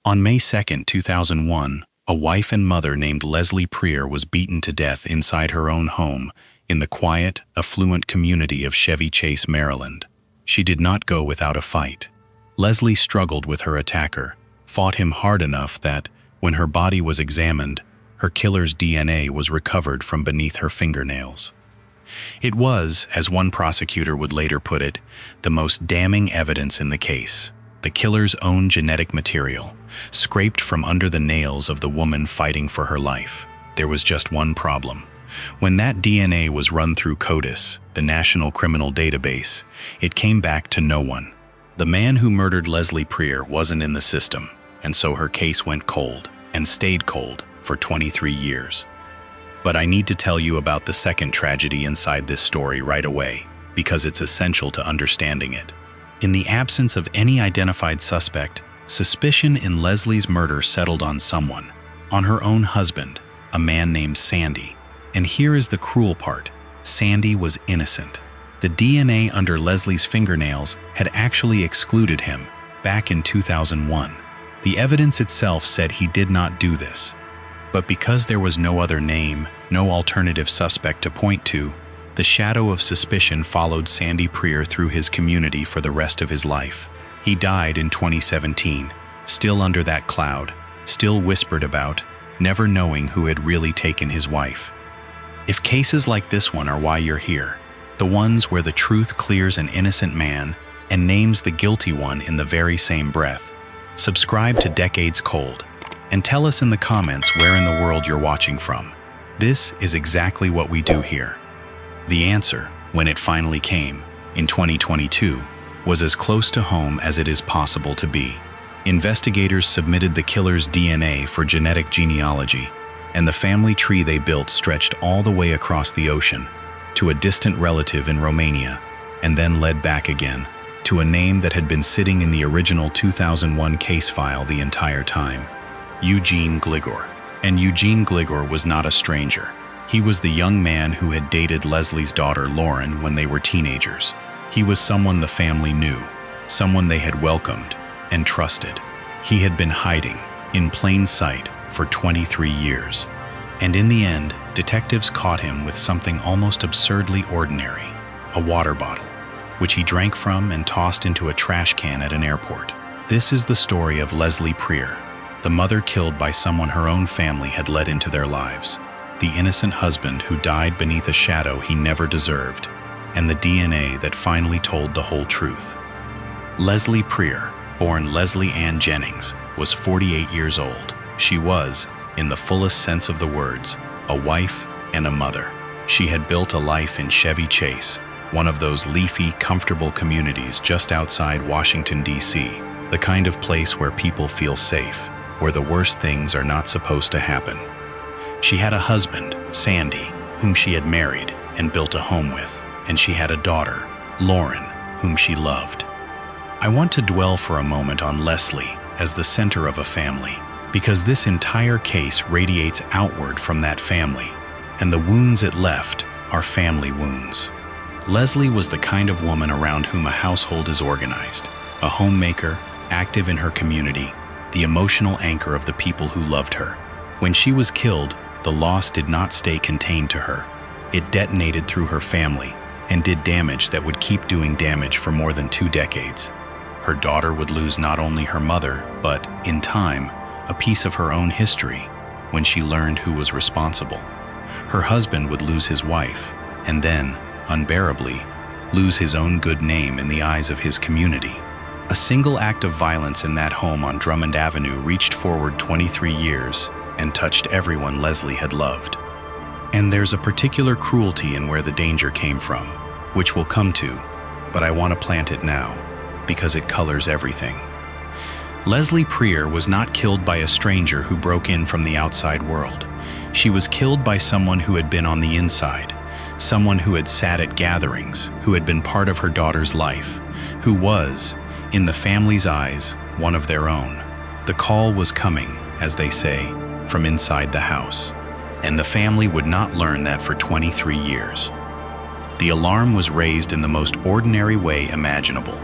On May 2, 2001, a wife and mother named Leslie Preer was beaten to death inside her own home in the quiet, affluent community of Chevy Chase, Maryland. She did not go without a fight. Leslie struggled with her attacker, fought him hard enough that, when her body was examined, her killer's DNA was recovered from beneath her fingernails. It was, as one prosecutor would later put it, the most damning evidence in the case. The killer's own genetic material, scraped from under the nails of the woman fighting for her life. There was just one problem. When that DNA was run through CODIS, the National Criminal Database, it came back to no one. The man who murdered Leslie Preer wasn't in the system, and so her case went cold, and stayed cold, for 23 years. But I need to tell you about the second tragedy inside this story right away, because it's essential to understanding it. In the absence of any identified suspect, suspicion in Leslie's murder settled on someone, on her own husband, a man named Sandy. And here is the cruel part. Sandy was innocent. The DNA under Leslie's fingernails had actually excluded him back in 2001. The evidence itself said he did not do this. But because there was no other name, no alternative suspect to point to, the shadow of suspicion followed Sandy Preer through his community for the rest of his life. He died in 2017, still under that cloud, still whispered about, never knowing who had really taken his wife. If cases like this one are why you're here, the ones where the truth clears an innocent man and names the guilty one in the very same breath, subscribe to Decades Cold and tell us in the comments where in the world you're watching from. This is exactly what we do here. The answer, when it finally came, in 2022, was as close to home as it is possible to be. Investigators submitted the killer's DNA for genetic genealogy, and the family tree they built stretched all the way across the ocean, to a distant relative in Romania, and then led back again, to a name that had been sitting in the original 2001 case file the entire time. Eugene Gligor. And Eugene Gligor was not a stranger. He was the young man who had dated Leslie's daughter Lauren when they were teenagers. He was someone the family knew, someone they had welcomed and trusted. He had been hiding, in plain sight, for 23 years. And in the end, detectives caught him with something almost absurdly ordinary, a water bottle, which he drank from and tossed into a trash can at an airport. This is the story of Leslie Preer, the mother killed by someone her own family had let into their lives, the innocent husband who died beneath a shadow he never deserved, and the DNA that finally told the whole truth. Leslie Preer, born Leslie Ann Jennings, was 48 years old. She was, in the fullest sense of the words, a wife and a mother. She had built a life in Chevy Chase, one of those leafy, comfortable communities just outside Washington, D.C., the kind of place where people feel safe, where the worst things are not supposed to happen. She had a husband, Sandy, whom she had married and built a home with, and she had a daughter, Lauren, whom she loved. I want to dwell for a moment on Leslie as the center of a family, because this entire case radiates outward from that family, and the wounds it left are family wounds. Leslie was the kind of woman around whom a household is organized, a homemaker, active in her community, the emotional anchor of the people who loved her. When she was killed, the loss did not stay contained to her. It detonated through her family and did damage that would keep doing damage for more than 2 decades. Her daughter would lose not only her mother, but, in time, a piece of her own history when she learned who was responsible. Her husband would lose his wife, and then, unbearably, lose his own good name in the eyes of his community. A single act of violence in that home on Drummond Avenue reached forward 23 years and touched everyone Leslie had loved. And there's a particular cruelty in where the danger came from, which we'll come to, but I want to plant it now, because it colors everything. Leslie Preer was not killed by a stranger who broke in from the outside world. She was killed by someone who had been on the inside, someone who had sat at gatherings, who had been part of her daughter's life, who was, in the family's eyes, one of their own. The call was coming, as they say, from inside the house, and the family would not learn that for 23 years. The alarm was raised in the most ordinary way imaginable.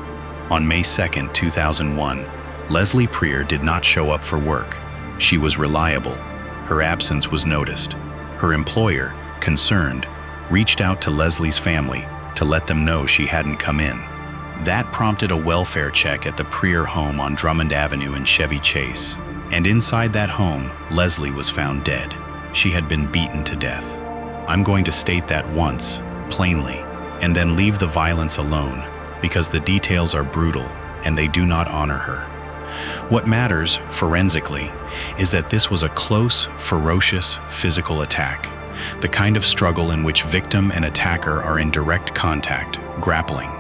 On May 2, 2001, Leslie Prier did not show up for work. She was reliable. Her absence was noticed. Her employer, concerned, reached out to Leslie's family to let them know she hadn't come in. That prompted a welfare check at the Prier home on Drummond Avenue in Chevy Chase. And inside that home, Leslie was found dead. She had been beaten to death. I'm going to state that once, plainly, and then leave the violence alone, because the details are brutal and they do not honor her. What matters, forensically, is that this was a close, ferocious, physical attack, the kind of struggle in which victim and attacker are in direct contact, grappling.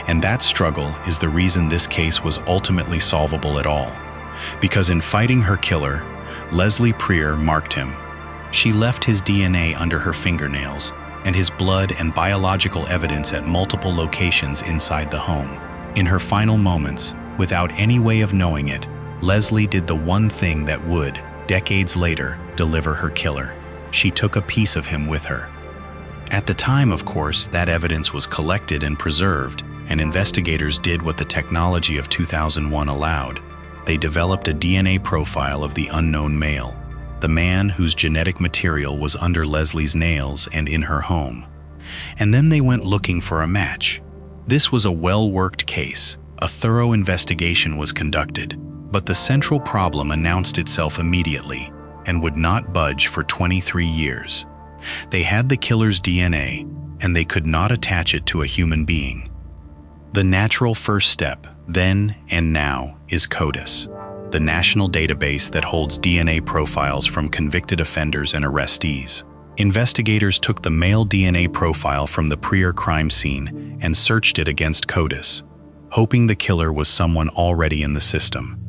And that struggle is the reason this case was ultimately solvable at all. Because in fighting her killer, Leslie Prier marked him. She left his DNA under her fingernails and his blood and biological evidence at multiple locations inside the home. In her final moments, without any way of knowing it, Leslie did the one thing that would, decades later, deliver her killer. She took a piece of him with her. At the time, of course, that evidence was collected and preserved, and investigators did what the technology of 2001 allowed. They developed a DNA profile of the unknown male, the man whose genetic material was under Leslie's nails and in her home. And then they went looking for a match. This was a well-worked case. A thorough investigation was conducted, but the central problem announced itself immediately and would not budge for 23 years. They had the killer's DNA, and they could not attach it to a human being. The natural first step, then and now, is CODIS, the national database that holds DNA profiles from convicted offenders and arrestees. Investigators took the male DNA profile from the Prier crime scene and searched it against CODIS, hoping the killer was someone already in the system.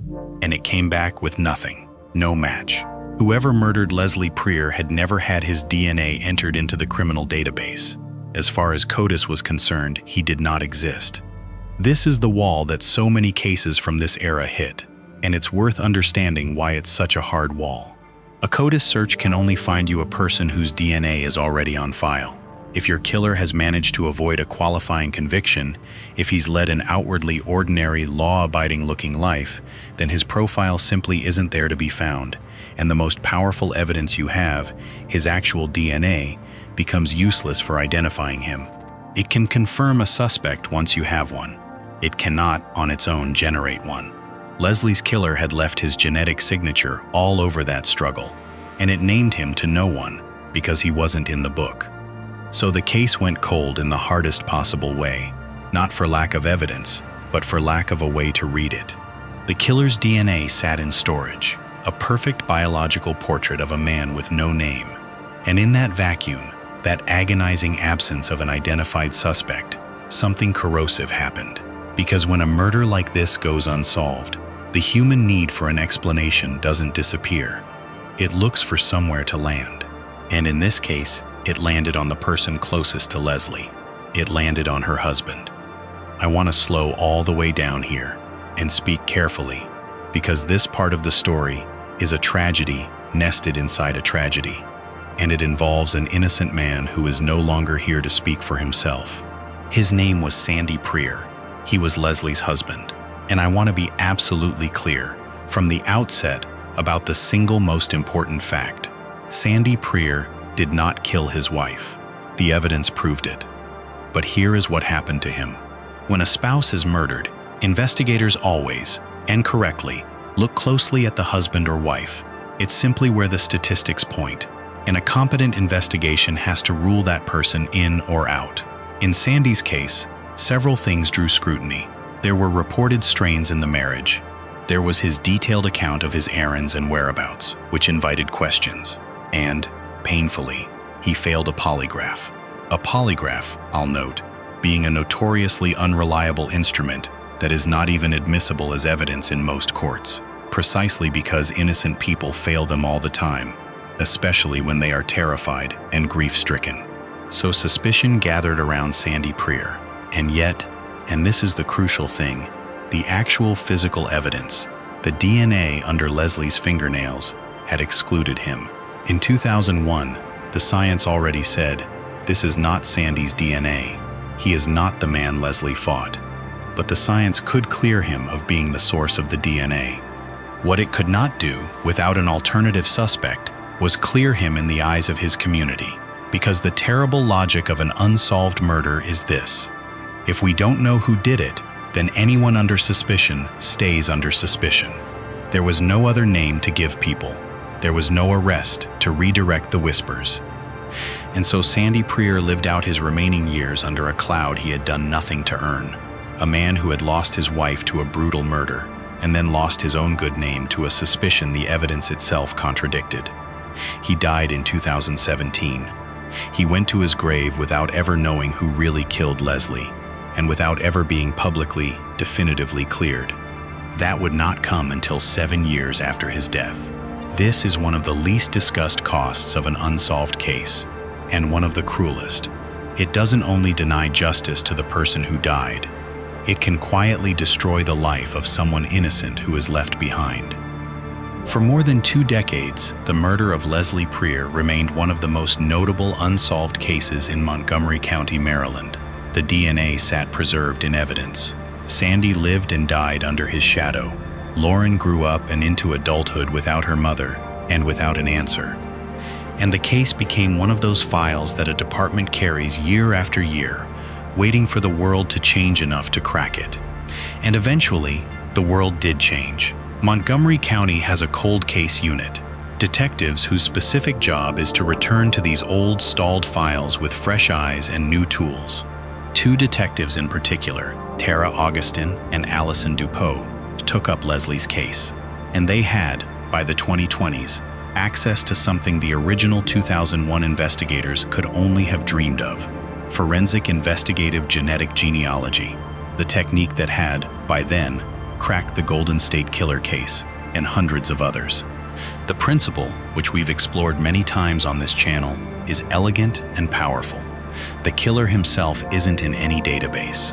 And it came back with nothing, no match. Whoever murdered Leslie Prier had never had his DNA entered into the criminal database. As far as CODIS was concerned, he did not exist. This is the wall that so many cases from this era hit, and it's worth understanding why it's such a hard wall. A CODIS search can only find you a person whose DNA is already on file. If your killer has managed to avoid a qualifying conviction, if he's led an outwardly ordinary, law-abiding looking life, then his profile simply isn't there to be found, and the most powerful evidence you have, his actual DNA, becomes useless for identifying him. It can confirm a suspect once you have one. It cannot, on its own, generate one. Leslie's killer had left his genetic signature all over that struggle, and it named him to no one because he wasn't in the book. So the case went cold in the hardest possible way, not for lack of evidence, but for lack of a way to read it. The killer's DNA sat in storage, a perfect biological portrait of a man with no name. And in that vacuum, that agonizing absence of an identified suspect, something corrosive happened. Because when a murder like this goes unsolved, the human need for an explanation doesn't disappear. It looks for somewhere to land. And in this case, it landed on the person closest to Leslie. It landed on her husband. I want to slow all the way down here and speak carefully, because this part of the story is a tragedy nested inside a tragedy, and it involves an innocent man who is no longer here to speak for himself. His name was Sandy Prier. He was Leslie's husband, and I want to be absolutely clear from the outset about the single most important fact. Sandy Prier did not kill his wife. The evidence proved it. But here is what happened to him. When a spouse is murdered, investigators always, and correctly, look closely at the husband or wife. It's simply where the statistics point, and a competent investigation has to rule that person in or out. In Sandy's case, several things drew scrutiny. There were reported strains in the marriage. There was his detailed account of his errands and whereabouts, which invited questions. And, painfully, he failed a polygraph. A polygraph, I'll note, being a notoriously unreliable instrument that is not even admissible as evidence in most courts, precisely because innocent people fail them all the time, especially when they are terrified and grief-stricken. So suspicion gathered around Sandy Prier, and yet, and this is the crucial thing, the actual physical evidence, the DNA under Leslie's fingernails, had excluded him. In 2001, the science already said, this is not Sandy's DNA. He is not the man Leslie fought. but the science could clear him of being the source of the DNA. What it could not do, without an alternative suspect, was clear him in the eyes of his community, because the terrible logic of an unsolved murder is this: if we don't know who did it, then anyone under suspicion stays under suspicion. There was no other name to give people. There was no arrest to redirect the whispers. And so Sandy Preer lived out his remaining years under a cloud he had done nothing to earn. A man who had lost his wife to a brutal murder, and then lost his own good name to a suspicion the evidence itself contradicted. He died in 2017. He went to his grave without ever knowing who really killed Leslie, and without ever being publicly, definitively cleared. That would not come until 7 years after his death. This is one of the least discussed costs of an unsolved case, and one of the cruelest. It doesn't only deny justice to the person who died, it can quietly destroy the life of someone innocent who is left behind. For more than 2 decades, the murder of Leslie Preer remained one of the most notable unsolved cases in Montgomery County, Maryland. The DNA sat preserved in evidence. Sandy lived and died under his shadow. Lauren grew up and into adulthood without her mother and without an answer. And the case became one of those files that a department carries year after year, waiting for the world to change enough to crack it. And eventually, the world did change. Montgomery County has a cold case unit, detectives whose specific job is to return to these old, stalled files with fresh eyes and new tools. 2 detectives in particular, Tara Augustin and Allison Dupeau, took up Leslie's case. And they had, by the 2020s, access to something the original 2001 investigators could only have dreamed of: forensic investigative genetic genealogy, the technique that had, by then, cracked the Golden State Killer case and hundreds of others. The principle, which we've explored many times on this channel, is elegant and powerful. The killer himself isn't in any database,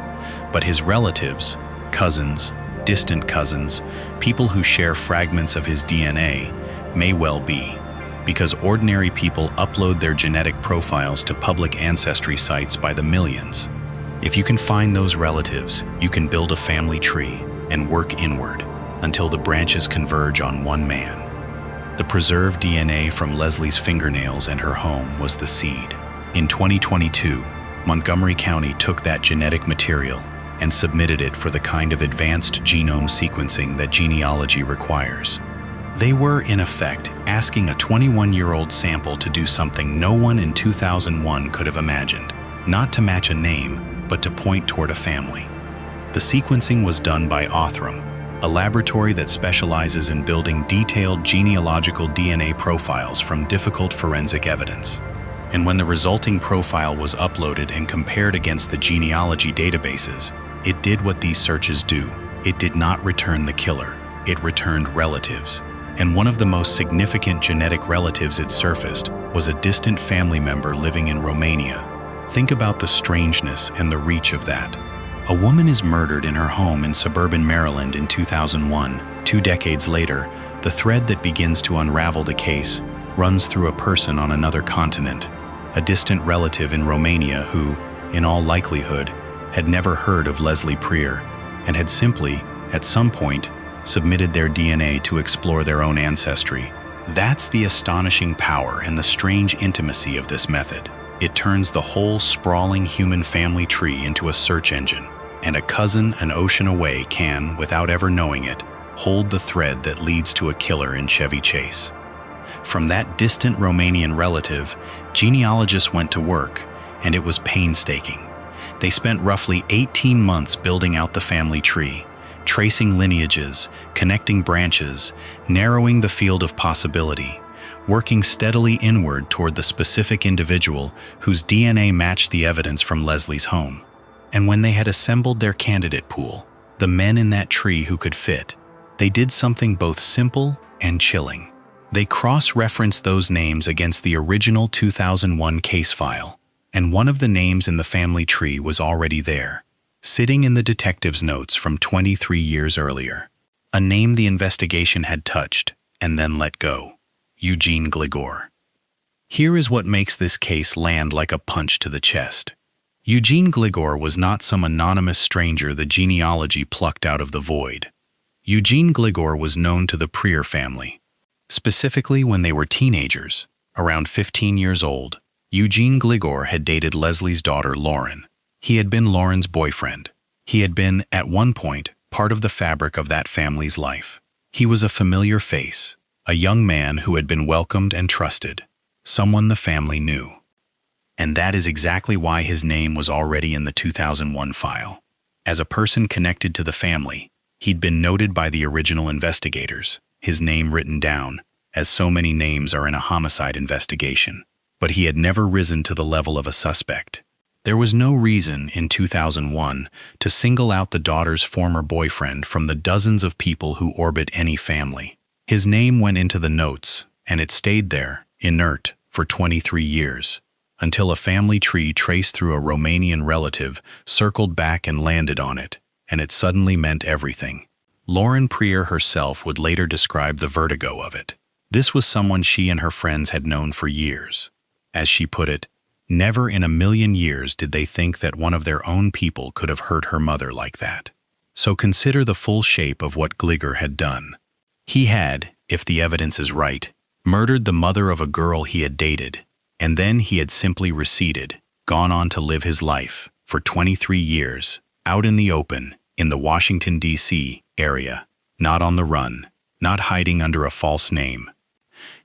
but his relatives, cousins, distant cousins, people who share fragments of his DNA, may well be, because ordinary people upload their genetic profiles to public ancestry sites by the millions. If you can find those relatives, you can build a family tree and work inward until the branches converge on one man. The preserved DNA from Leslie's fingernails and her home was the seed. In 2022, Montgomery County took that genetic material and submitted it for the kind of advanced genome sequencing that genealogy requires. They were, in effect, asking a 21-year-old sample to do something no one in 2001 could have imagined, not to match a name, but to point toward a family. The sequencing was done by Othram, a laboratory that specializes in building detailed genealogical DNA profiles from difficult forensic evidence. And when the resulting profile was uploaded and compared against the genealogy databases, it did what these searches do. It did not return the killer. It returned relatives. And one of the most significant genetic relatives it surfaced was a distant family member living in Romania. Think about the strangeness and the reach of that. A woman is murdered in her home in suburban Maryland in 2001. 2 decades later, the thread that begins to unravel the case runs through a person on another continent, a distant relative in Romania who, in all likelihood, had never heard of Leslie Preer and had simply, at some point, submitted their DNA to explore their own ancestry. That's the astonishing power and the strange intimacy of this method. It turns the whole sprawling human family tree into a search engine, and a cousin an ocean away can, without ever knowing it, hold the thread that leads to a killer in Chevy Chase. From that distant Romanian relative, genealogists went to work, and it was painstaking. They spent roughly 18 months building out the family tree, tracing lineages, connecting branches, narrowing the field of possibility, working steadily inward toward the specific individual whose DNA matched the evidence from Leslie's home. And when they had assembled their candidate pool, the men in that tree who could fit, they did something both simple and chilling. They cross-referenced those names against the original 2001 case file, and one of the names in the family tree was already there, sitting in the detective's notes from 23 years earlier. A name the investigation had touched and then let go: Eugene Gligor. Here is what makes this case land like a punch to the chest. Eugene Gligor was not some anonymous stranger the genealogy plucked out of the void. Eugene Gligor was known to the Prier family. Specifically when they were teenagers, around 15 years old, Eugene Gligor had dated Leslie's daughter Lauren. He had been Lauren's boyfriend. He had been, at one point, part of the fabric of that family's life. He was a familiar face, a young man who had been welcomed and trusted, someone the family knew. And that is exactly why his name was already in the 2001 file. As a person connected to the family, he'd been noted by the original investigators, his name written down, as so many names are in a homicide investigation. But he had never risen to the level of a suspect. There was no reason, in 2001, to single out the daughter's former boyfriend from the dozens of people who orbit any family. His name went into the notes, and it stayed there, inert, for 23 years, until a family tree traced through a Romanian relative circled back and landed on it, and it suddenly meant everything. Lauren Prier herself would later describe the vertigo of it. This was someone she and her friends had known for years. As she put it, never in a million years did they think that one of their own people could have hurt her mother like that. So consider the full shape of what Gligor had done. He had, if the evidence is right, murdered the mother of a girl he had dated, and then he had simply receded, gone on to live his life, for 23 years, out in the open, in the Washington, D.C. area, not on the run, not hiding under a false name.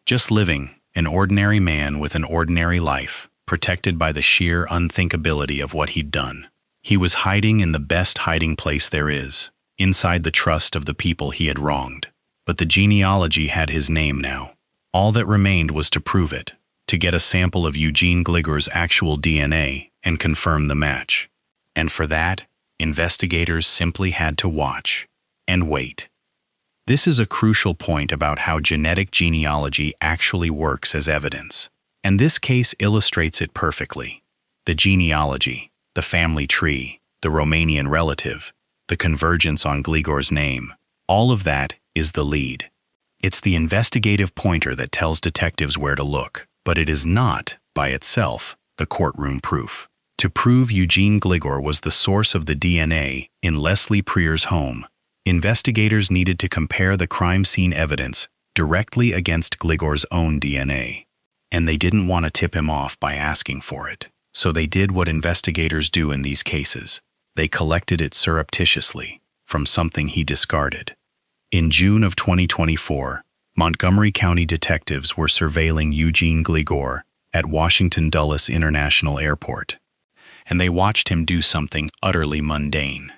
Just living, an ordinary man with an ordinary life, protected by the sheer unthinkability of what he'd done. He was hiding in the best hiding place there is, inside the trust of the people he had wronged. But the genealogy had his name now. All that remained was to prove it, to get a sample of Eugene Gligor's actual DNA and confirm the match. And for that, investigators simply had to watch and wait. This is a crucial point about how genetic genealogy actually works as evidence, and this case illustrates it perfectly. The genealogy, the family tree, the Romanian relative, the convergence on Gligor's name, all of that is the lead. It's the investigative pointer that tells detectives where to look, but it is not, by itself, the courtroom proof. To prove Eugene Gligor was the source of the DNA in Leslie Prier's home, investigators needed to compare the crime scene evidence directly against Gligor's own DNA. And they didn't want to tip him off by asking for it. So they did what investigators do in these cases. They collected it surreptitiously from something he discarded. In June of 2024, Montgomery County detectives were surveilling Eugene Gligor at Washington Dulles International Airport. And they watched him do something utterly mundane.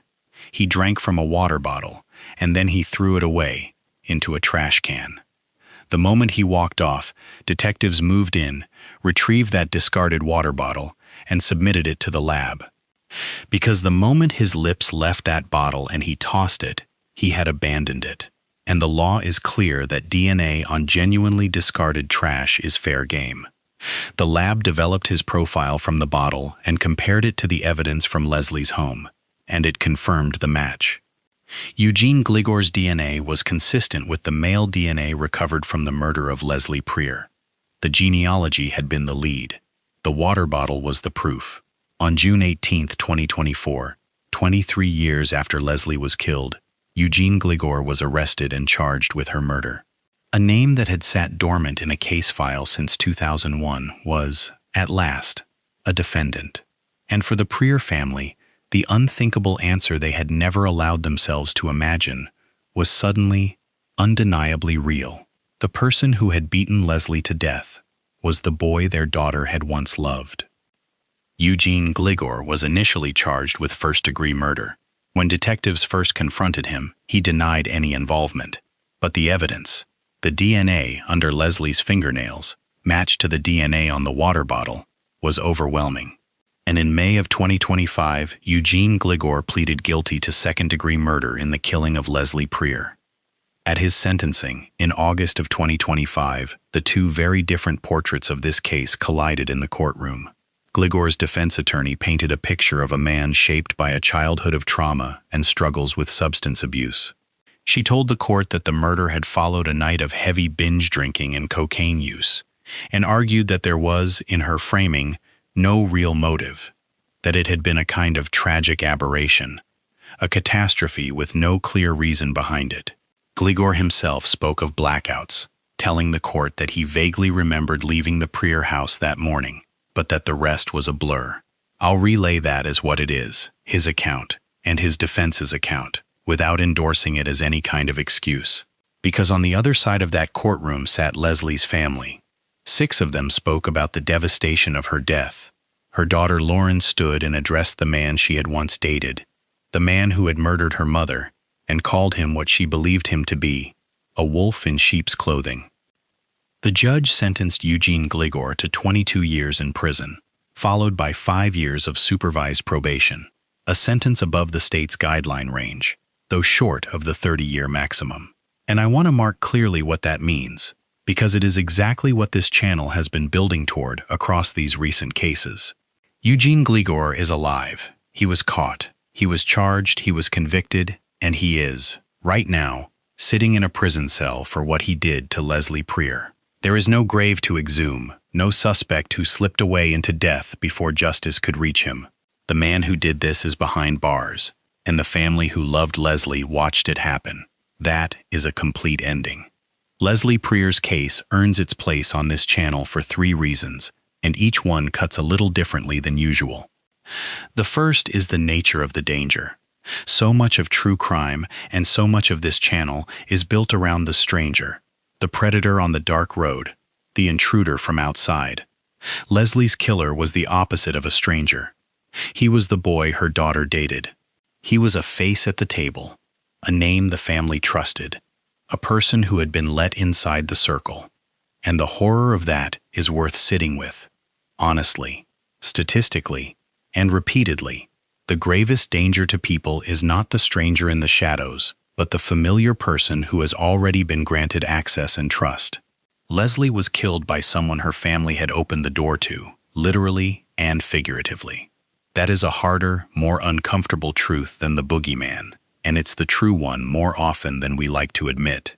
He drank from a water bottle, and then he threw it away into a trash can. The moment he walked off, detectives moved in, retrieved that discarded water bottle, and submitted it to the lab. Because the moment his lips left that bottle and he tossed it, he had abandoned it. And the law is clear that DNA on genuinely discarded trash is fair game. The lab developed his profile from the bottle and compared it to the evidence from Leslie's home, and it confirmed the match. Eugene Gligor's DNA was consistent with the male DNA recovered from the murder of Leslie Prier. The genealogy had been the lead. The water bottle was the proof. On June 18, 2024, 23 years after Leslie was killed, Eugene Gligor was arrested and charged with her murder. A name that had sat dormant in a case file since 2001 was, at last, a defendant. And for the Prier family, the unthinkable answer they had never allowed themselves to imagine was suddenly, undeniably real. The person who had beaten Leslie to death was the boy their daughter had once loved. Eugene Gligor was initially charged with first-degree murder. When detectives first confronted him, he denied any involvement. But the evidence, the DNA under Leslie's fingernails, matched to the DNA on the water bottle, was overwhelming. And in May of 2025, Eugene Gligor pleaded guilty to second-degree murder in the killing of Leslie Prier. At his sentencing, in August of 2025, the two very different portraits of this case collided in the courtroom. Gligor's defense attorney painted a picture of a man shaped by a childhood of trauma and struggles with substance abuse. She told the court that the murder had followed a night of heavy binge drinking and cocaine use, and argued that there was, in her framing, no real motive, that it had been a kind of tragic aberration, a catastrophe with no clear reason behind it. Gligor himself spoke of blackouts, telling the court that he vaguely remembered leaving the Prier house that morning, but that the rest was a blur. I'll relay that as what it is, his account, and his defense's account, without endorsing it as any kind of excuse. Because on the other side of that courtroom sat Leslie's family. 6 of them spoke about the devastation of her death. Her daughter Lauren stood and addressed the man she had once dated, the man who had murdered her mother, and called him what she believed him to be, a wolf in sheep's clothing. The judge sentenced Eugene Gligor to 22 years in prison, followed by 5 years of supervised probation, a sentence above the state's guideline range, though short of the 30-year maximum. And I want to mark clearly what that means, because it is exactly what this channel has been building toward across these recent cases. Eugene Gligor is alive. He was caught. He was charged. He was convicted. And he is, right now, sitting in a prison cell for what he did to Leslie Prier. There is no grave to exhume, no suspect who slipped away into death before justice could reach him. The man who did this is behind bars, and the family who loved Leslie watched it happen. That is a complete ending. Leslie Prier's case earns its place on this channel for 3 reasons, and each one cuts a little differently than usual. The first is the nature of the danger. So much of true crime and so much of this channel is built around the stranger, the predator on the dark road, the intruder from outside. Leslie's killer was the opposite of a stranger. He was the boy her daughter dated. He was a face at the table, a name the family trusted, a person who had been let inside the circle. And the horror of that is worth sitting with. Honestly, statistically, and repeatedly. The gravest danger to people is not the stranger in the shadows, but the familiar person who has already been granted access and trust. Leslie was killed by someone her family had opened the door to, literally and figuratively. That is a harder, more uncomfortable truth than the boogeyman, and it's the true one more often than we like to admit.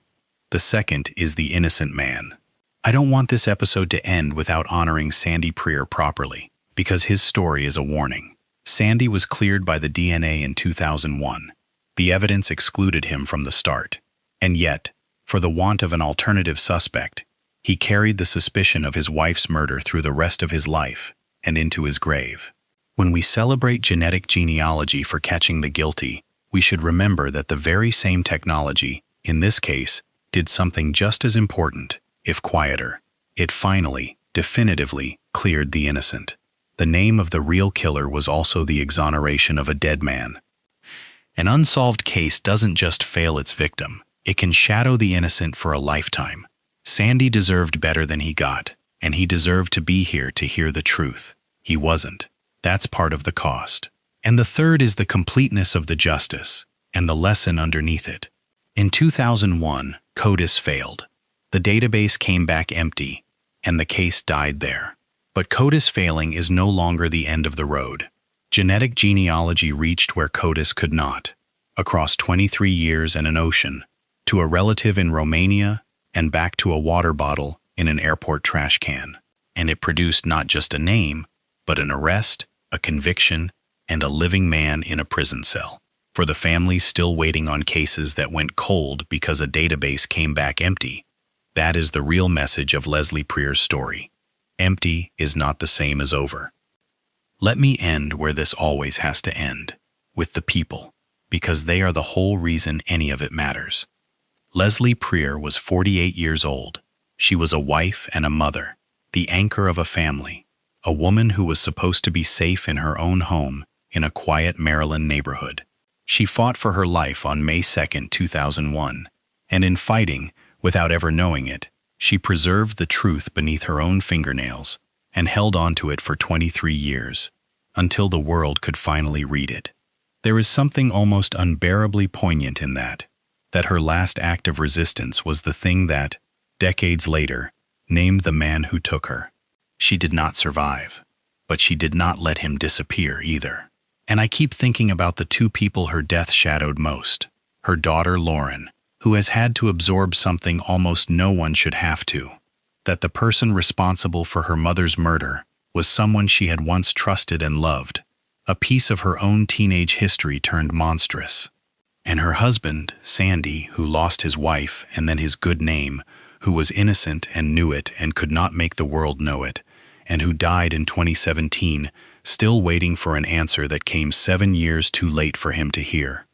The second is the innocent man. I don't want this episode to end without honoring Sandy Prier properly, because his story is a warning. Sandy was cleared by the DNA in 2001. The evidence excluded him from the start. And yet, for the want of an alternative suspect, he carried the suspicion of his wife's murder through the rest of his life and into his grave. When we celebrate genetic genealogy for catching the guilty, we should remember that the very same technology, in this case, did something just as important, if quieter. It finally, definitively, cleared the innocent. The name of the real killer was also the exoneration of a dead man. An unsolved case doesn't just fail its victim, it can shadow the innocent for a lifetime. Sandy deserved better than he got, and he deserved to be here to hear the truth. He wasn't. That's part of the cost. And the third is the completeness of the justice, and the lesson underneath it. In 2001, CODIS failed. The database came back empty, and the case died there. But CODIS failing is no longer the end of the road. Genetic genealogy reached where CODIS could not, across 23 years and an ocean, to a relative in Romania and back to a water bottle in an airport trash can. And it produced not just a name, but an arrest, a conviction, and a living man in a prison cell. For the families still waiting on cases that went cold because a database came back empty, that is the real message of Leslie Prier's story. Empty is not the same as over. Let me end where this always has to end, with the people, because they are the whole reason any of it matters. Leslie Prier was 48 years old. She was a wife and a mother, the anchor of a family, a woman who was supposed to be safe in her own home in a quiet Maryland neighborhood. She fought for her life on May 2, 2001, and in fighting, without ever knowing it, she preserved the truth beneath her own fingernails and held on to it for 23 years, until the world could finally read it. There is something almost unbearably poignant in that her last act of resistance was the thing that, decades later, named the man who took her. She did not survive, but she did not let him disappear either. And I keep thinking about the 2 people her death shadowed most. Her daughter Lauren, who has had to absorb something almost no one should have to, that the person responsible for her mother's murder was someone she had once trusted and loved, A piece of her own teenage history turned monstrous. And her husband, Sandy, who lost his wife and then his good name, who was innocent and knew it and could not make the world know it, and who died in 2017, still waiting for an answer that came 7 years too late for him to hear.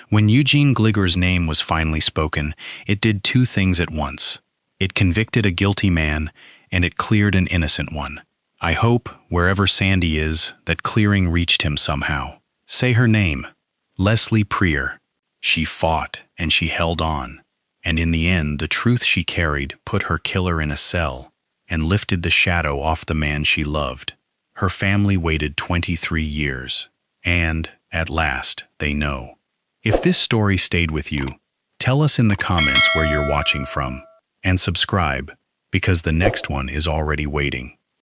When Eugene Gligor's name was finally spoken, it did two things at once. It convicted a guilty man, and it cleared an innocent one. I hope, wherever Sandy is, that clearing reached him somehow. Say her name. Leslie Prier. She fought, and she held on. And in the end, the truth she carried put her killer in a cell and lifted the shadow off the man she loved. Her family waited 23 years. And, at last, they know. If this story stayed with you, tell us in the comments where you're watching from. And subscribe, because the next one is already waiting.